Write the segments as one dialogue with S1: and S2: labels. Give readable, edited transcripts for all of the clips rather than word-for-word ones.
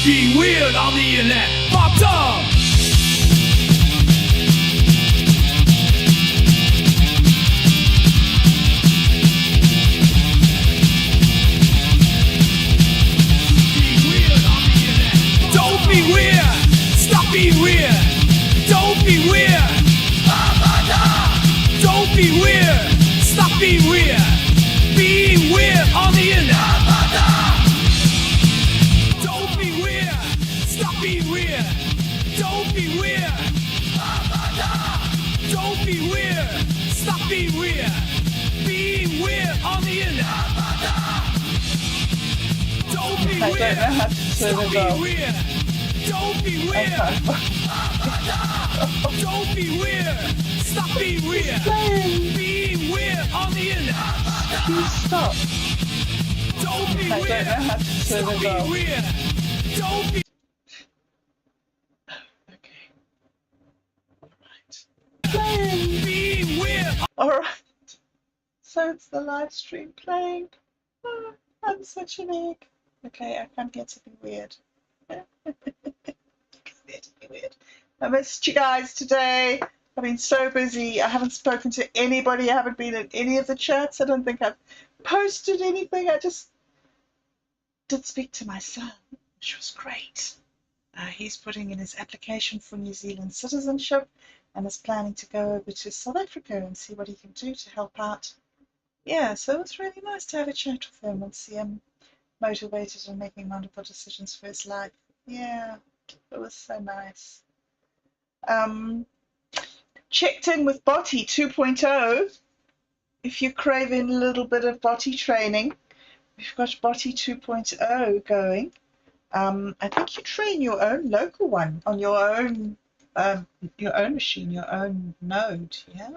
S1: Being weird on the internet. Fucked up. Don't be weird. Stop being weird. Don't be weird. Don't be weird. Stop being weird. Being weird on the internet. Don't be weird. Stop being weird. Don't be weird. Don't be weird. Stop being weird. Being weird on the internet. Don't be
S2: I
S1: weird.
S2: don't know how to turn
S1: Don't
S2: it
S1: be
S2: off.
S1: weird. Don't be weird. Don't be weird. Stop being weird. Being weird on the internet.
S2: Please stop.
S1: Don't be
S2: I
S1: weird.
S2: don't know how to turn
S1: Stop
S2: it
S1: being
S2: off.
S1: weird. Don't be
S2: Okay. Alright.
S1: being weird.
S2: Alright. So it's the live stream playing. Oh, I'm such an egg. Okay, I come here to be weird. I come here to be weird. I missed you guys today. I've been so busy. I haven't spoken to anybody. I haven't been in any of the chats. I don't think I've posted anything. I just did speak to my son, which was great. He's putting in his application for New Zealand citizenship and is planning to go over to South Africa and see what he can do to help out. Yeah, so it was really nice to have a chat with him and see him motivated and making wonderful decisions for his life. Yeah, it was so nice. Checked in with Boti 2.0. If you're craving a little bit of Boti training, we've got Boti 2.0 going. I think you train your own local one on your own machine, your own node, yeah?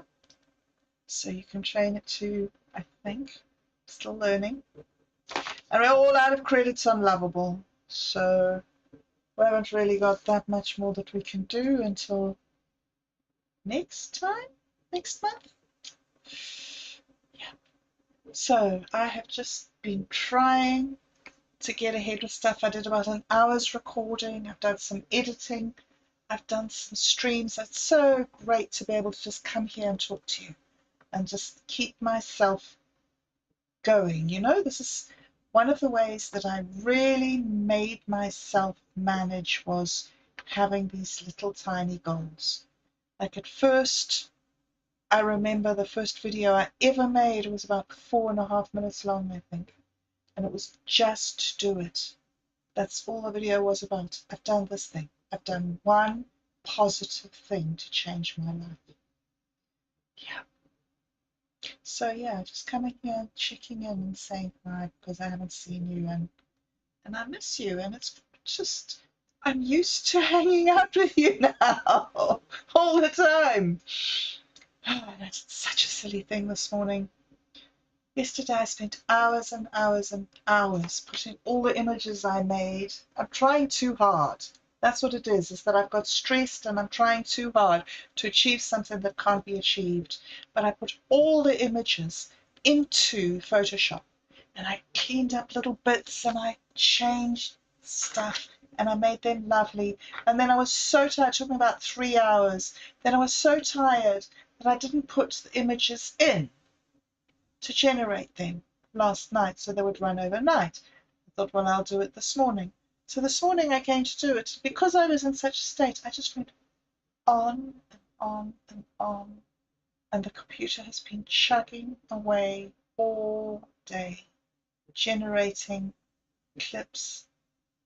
S2: So you can train it to, I think, still learning. And we're all out of credits on Lovable, so we haven't really got that much more that we can do until next month. Yeah. So I have just been trying to get ahead with stuff. I did about an hour's recording. I've done some editing. I've done some streams. It's so great to be able to just come here and talk to you and just keep myself going. You know, this is one of the ways that I really made myself manage was having these little tiny goals. Like at first, I remember the first video I ever made was about 4.5 minutes long, I think. And it was just to do it. That's all the video was about. I've done this thing. I've done one positive thing to change my life. Yeah. So yeah, just coming here and checking in and saying hi because I haven't seen you and I miss you, and it's just I'm used to hanging out with you now all the time. Oh, that's such a silly thing this morning. Yesterday I spent hours and hours and hours putting all the images I made. I'm trying too hard. That's what it is that I've got stressed and I'm trying too hard to achieve something that can't be achieved. But I put all the images into Photoshop and I cleaned up little bits and I changed stuff and I made them lovely. And then I was so tired, it took me about 3 hours. Then I was so tired that I didn't put the images in to generate them last night so they would run overnight. I thought, well, I'll do it this morning. So this morning I came to do it. Because I was in such a state, I just went on and on and on. And the computer has been chugging away all day, generating clips.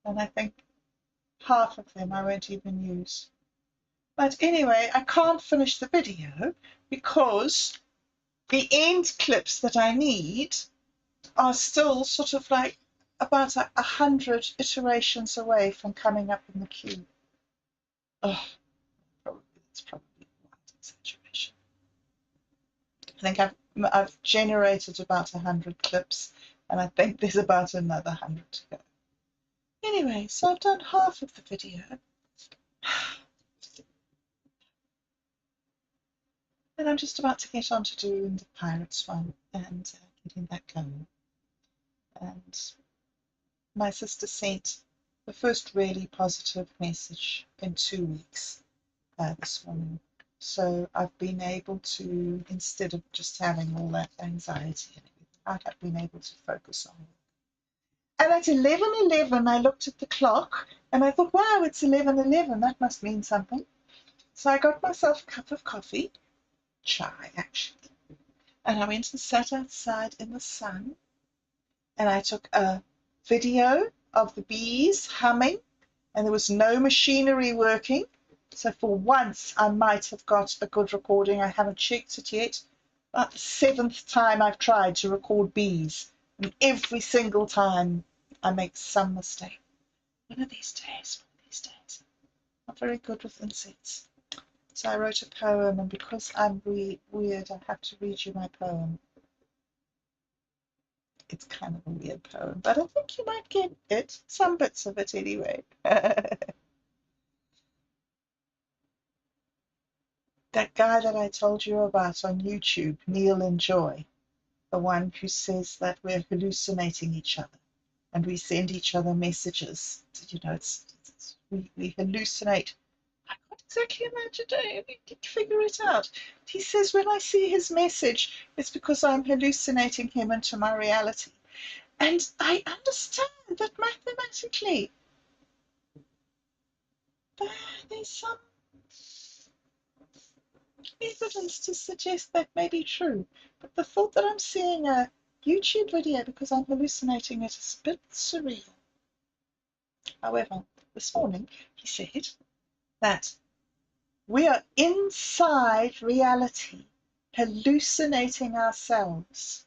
S2: And I think half of them I won't even use. But anyway, I can't finish the video because the end clips that I need are still sort of like about 100 iterations away from coming up in the queue. Oh, it's probably a wild exaggeration. I think I've generated about 100 clips, and I think there's about another 100 to go. Anyway, so I've done half of the video. And I'm just about to get on to doing the Pirates one and getting that going. And my sister sent the first really positive message in 2 weeks this morning. So I've been able to, instead of just having all that anxiety and everything, I have been able to focus on it. And at 11:11, I looked at the clock and I thought, wow, it's 11:11. That must mean something. So I got myself a cup of coffee, chai actually, and I went and sat outside in the sun, and I took a video of the bees humming, and there was no machinery working. So for once I might have got a good recording. I haven't checked it yet. About the 7th time I've tried to record bees, and every single time I make some mistake. One of these days. Not very good with insects. So I wrote a poem, and because I'm weird, I have to read you my poem. It's kind of a weird poem, but I think you might get it, some bits of it anyway. That guy that I told you about on YouTube, Neil Enjoy, the one who says that we're hallucinating each other and we send each other messages. You know, we hallucinate. I can't exactly imagine it. We did figure it out. He says when I see his message, it's because I'm hallucinating him into my reality. And I understand that mathematically there's some evidence to suggest that may be true. But the thought that I'm seeing a YouTube video because I'm hallucinating it is a bit surreal. However, this morning he said that we are inside reality, hallucinating ourselves.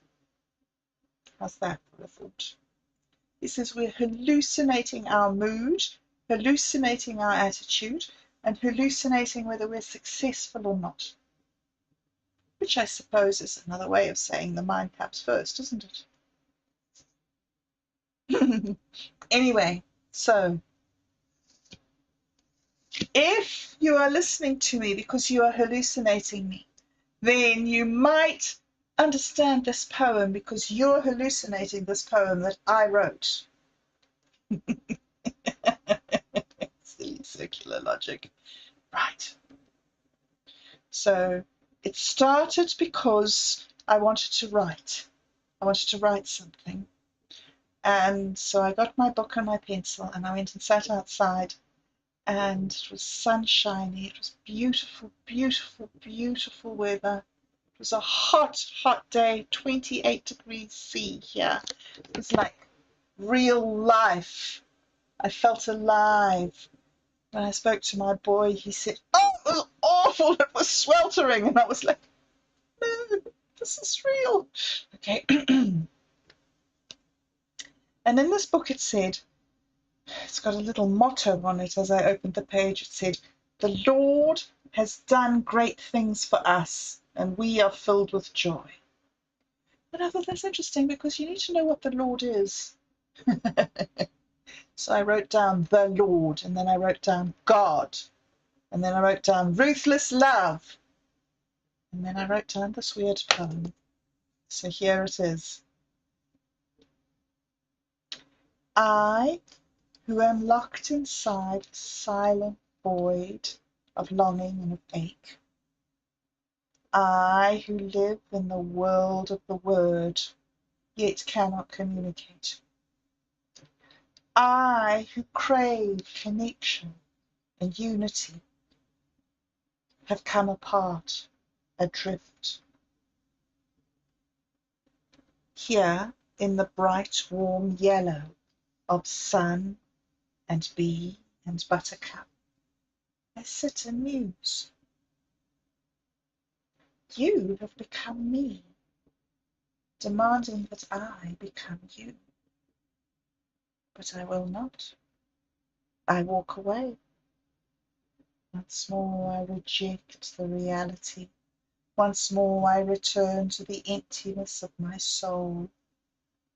S2: How's that for a thought? He says we're hallucinating our mood, hallucinating our attitude, and hallucinating whether we're successful or not. Which I suppose is another way of saying the mind comes first, isn't it? Anyway, so if you are listening to me because you are hallucinating me, then you might understand this poem because you're hallucinating this poem that I wrote. Silly circular logic. Right. So it started because I wanted to write. I wanted to write something. And so I got my book and my pencil and I went and sat outside, and it was sunshiny. It was beautiful, beautiful, beautiful weather. It was a hot, hot day, 28 degrees C here. It was like real life. I felt alive. When I spoke to my boy, he said, oh, it was awful. It was sweltering. And I was like, no, this is real. Okay. And in this book it said, it's got a little motto on it as I opened the page. It said, the Lord has done great things for us and we are filled with joy. And I thought that's interesting because you need to know what the Lord is. So I wrote down the Lord, and then I wrote down God, and then I wrote down ruthless love, and then I wrote down this weird poem. So here it is. I, who am locked inside a silent void of longing and of ache. I, who live in the world of the word, yet cannot communicate. I, who crave connection and unity, have come apart, adrift. Here, in the bright warm yellow of sun and bee and buttercup, I sit and muse. You have become me, demanding that I become you. But I will not. I walk away. Once more I reject the reality. Once more I return to the emptiness of my soul,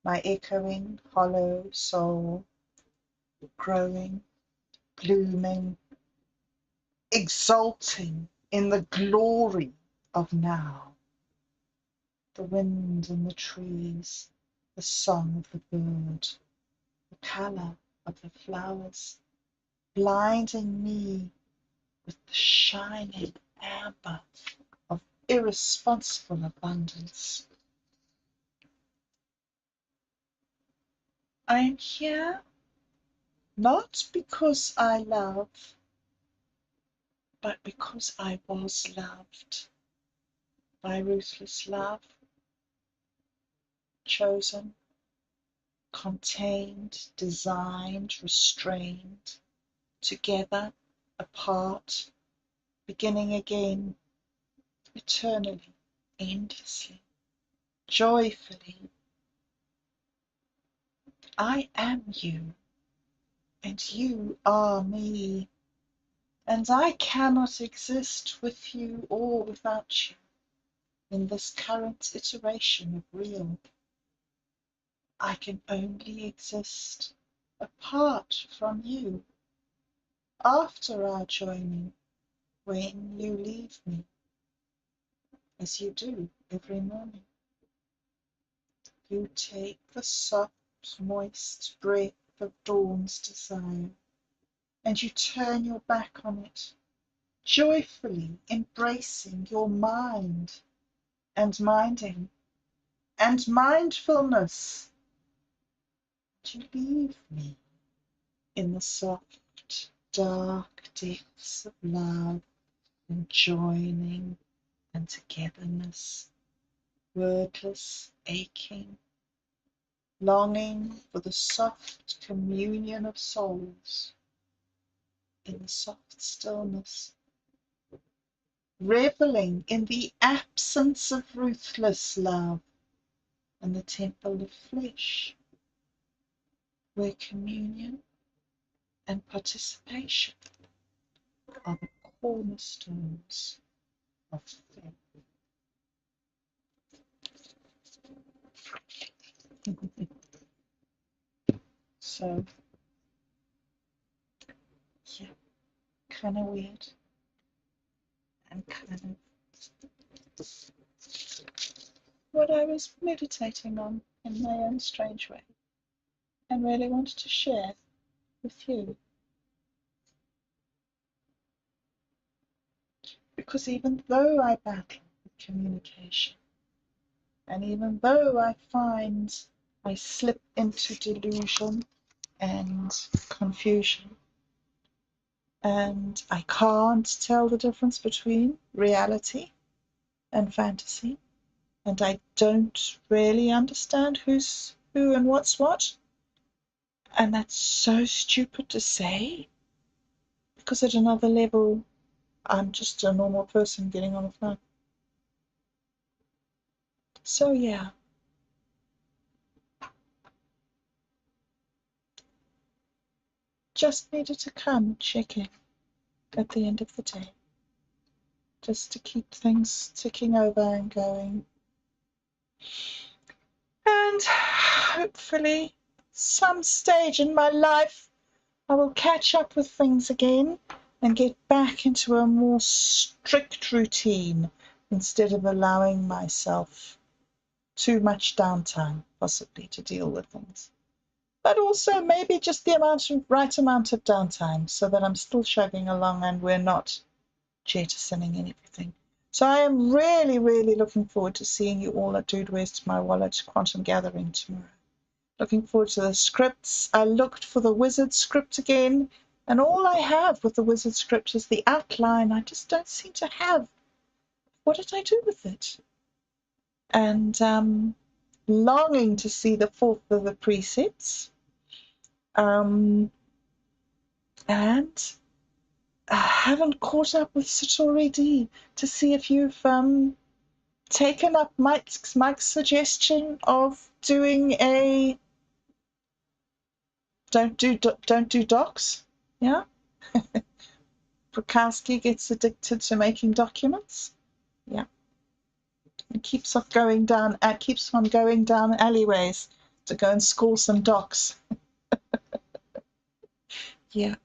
S2: my echoing, hollow soul, growing, blooming, exulting in the glory of now. The wind in the trees, the song of the bird, the colour of the flowers, blinding me with the shining amber of irresponsible abundance. I am here not because I love, but because I was loved by ruthless love, chosen, contained, designed, restrained, together, apart, beginning again, eternally, endlessly, joyfully. I am you, and you are me, and I cannot exist with you or without you in this current iteration of real. I can only exist apart from you, after our joining, when you leave me, as you do every morning. You take the soft, moist breath of dawn's desire, and you turn your back on it, joyfully embracing your mind and minding and mindfulness. You leave me in the soft, dark depths of love and joining and togetherness, wordless, aching, longing for the soft communion of souls in the soft stillness, reveling in the absence of ruthless love and the temple of flesh, where communion and participation are the cornerstones of faith. So, yeah, kind of weird and kind of what I was meditating on in my own strange way and really wanted to share with you. Because even though I battle with communication, and even though I find I slip into delusion and confusion, and I can't tell the difference between reality and fantasy, and I don't really understand who's who and what's what, and that's so stupid to say, because at another level, I'm just a normal person getting on the phone. So yeah, just needed to come check in at the end of the day, just to keep things ticking over and going. And hopefully, some stage in my life, I will catch up with things again and get back into a more strict routine instead of allowing myself too much downtime, possibly, to deal with things. But also maybe just the right amount of downtime so that I'm still chugging along and we're not jettisoning anything. So I am really, really looking forward to seeing you all at Dude, Where's My Wallet Quantum Gathering tomorrow. Looking forward to the scripts. I looked for the wizard script again, and all I have with the wizard script is the outline. I just don't seem to have. What did I do with it? And longing to see the fourth of the presets. And I haven't caught up with Satori D to see if you've taken up Mike's suggestion of doing a don't do docs. Yeah. Bukowski gets addicted to making documents. Yeah. And keeps on going down alleyways to go and score some docs. Yeah.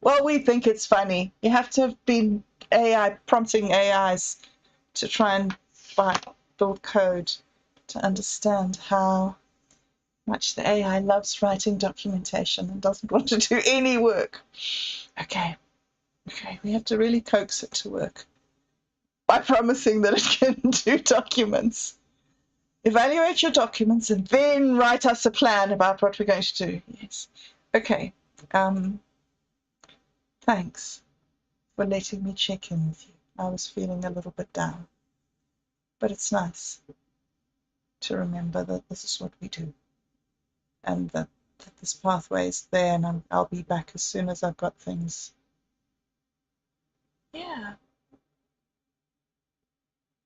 S2: Well, we think it's funny. You have to have been prompting AIs to try and build code to understand how Much the AI loves writing documentation and doesn't want to do any work. Okay, we have to really coax it to work by promising that it can do documents. Evaluate your documents and then write us a plan about what we're going to do. Yes. Okay. Thanks for letting me check in with you. I was feeling a little bit down. But it's nice to remember that this is what we do and that this pathway is there, and I'll be back as soon as I've got things. Yeah.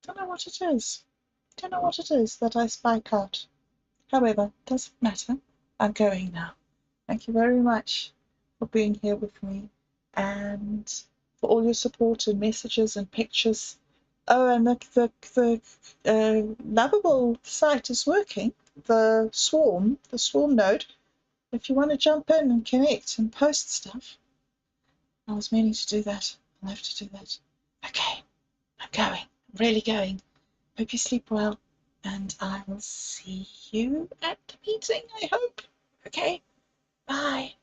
S2: Don't know what it is. Don't know what it is that I spike out. However, doesn't matter. I'm going now. Thank you very much for being here with me and for all your support and messages and pictures. Oh, and the Lovable site is working. The Swarm node. If you want to jump in and connect and post stuff, I was meaning to do that. I'll have to do that. Okay, I'm going. I'm really going. Hope you sleep well, and I will see you at the meeting, I hope. Okay, bye.